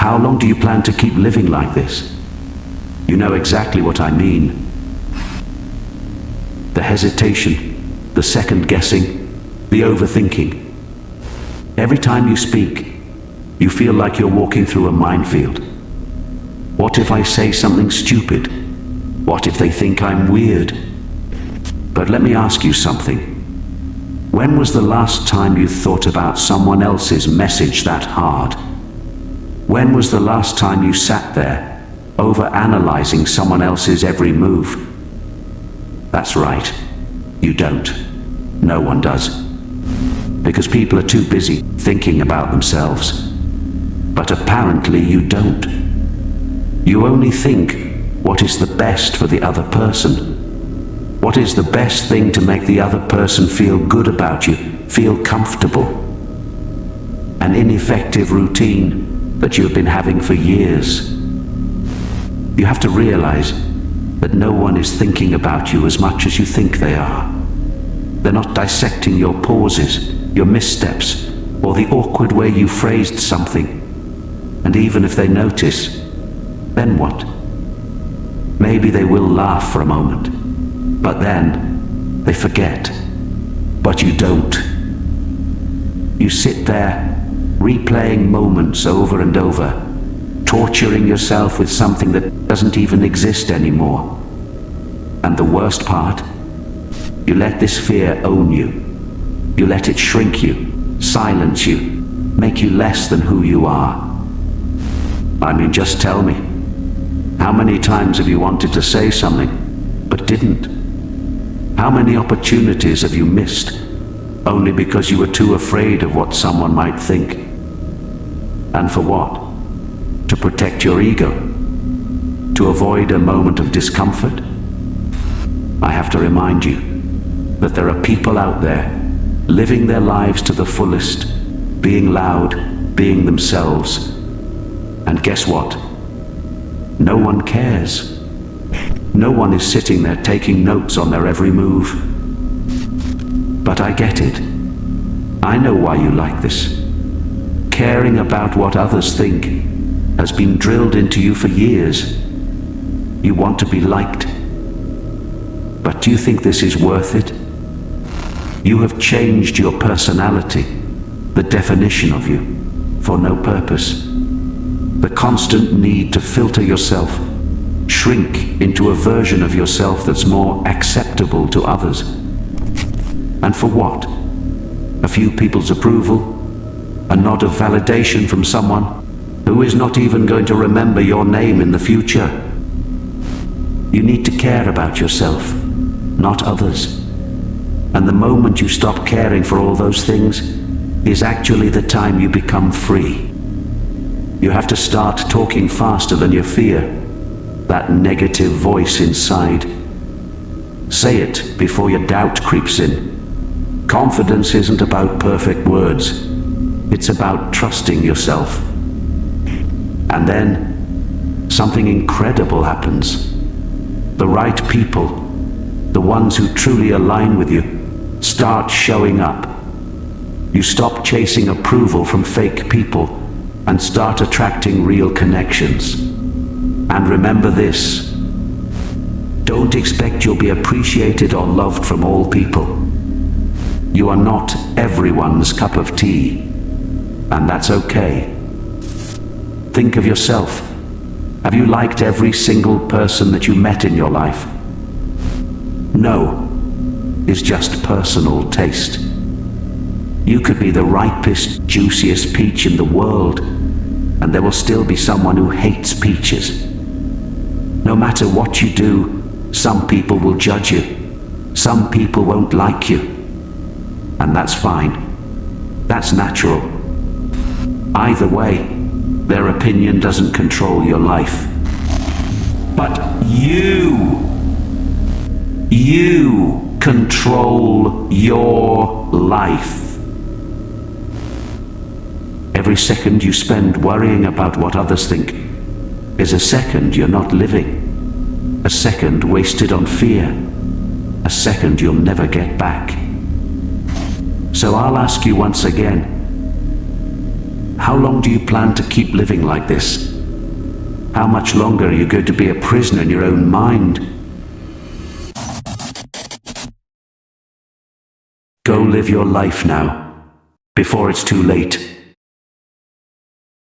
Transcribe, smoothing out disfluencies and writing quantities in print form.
How long do you plan to keep living like this? You know exactly what I mean. The hesitation, the second guessing, the overthinking. Every time you speak, you feel like you're walking through a minefield. What if I say something stupid? What if they think I'm weird? But let me ask you something. When was the last time you thought about someone else's message that hard? When was the last time you sat there, over-analyzing someone else's every move? That's right. You don't. No one does. Because people are too busy thinking about themselves. But apparently you don't. You only think what is the best for the other person. What is the best thing to make the other person feel good about you, feel comfortable? An ineffective routine that you've been having for years. You have to realize that no one is thinking about you as much as you think they are. They're not dissecting your pauses, your missteps, or the awkward way you phrased something. And even if they notice, then what? Maybe they will laugh for a moment, but then they forget. But you don't. You sit there, replaying moments over and over, torturing yourself with something that doesn't even exist anymore. And the worst part, you let this fear own you. You let it shrink you, silence you, make you less than who you are. I mean, just tell me, how many times have you wanted to say something, but didn't? How many opportunities have you missed, only because you were too afraid of what someone might think? And for what? To protect your ego? To avoid a moment of discomfort? I have to remind you that there are people out there living their lives to the fullest, being loud, being themselves. And guess what? No one cares. No one is sitting there taking notes on their every move. But I get it. I know why you like this. Caring about what others think has been drilled into you for years. You want to be liked. But do you think this is worth it? You have changed your personality, the definition of you, for no purpose. The constant need to filter yourself, shrink into a version of yourself that's more acceptable to others. And for what? A few people's approval? A nod of validation from someone who is not even going to remember your name in the future? You need to care about yourself, not others. And the moment you stop caring for all those things is actually the time you become free. You have to start talking faster than your fear, that negative voice inside. Say it before your doubt creeps in. Confidence isn't about perfect words. It's about trusting yourself. And then something incredible happens. The right people, the ones who truly align with you, start showing up. You stop chasing approval from fake people and start attracting real connections. And remember this: don't expect you'll be appreciated or loved from all people. You are not everyone's cup of tea, and that's okay. Think of yourself. Have you liked every single person that you met in your life? No, it's just personal taste. You could be the ripest, juiciest peach in the world, and there will still be someone who hates peaches. No matter what you do, some people will judge you. Some people won't like you. And that's fine. That's natural. Either way, their opinion doesn't control your life. But you control your life. Every second you spend worrying about what others think is a second you're not living. A second wasted on fear. A second you'll never get back. So I'll ask you once again, How long do you plan to keep living like this? How much longer are you going to be a prisoner in your own mind? Go live your life now, before it's too late.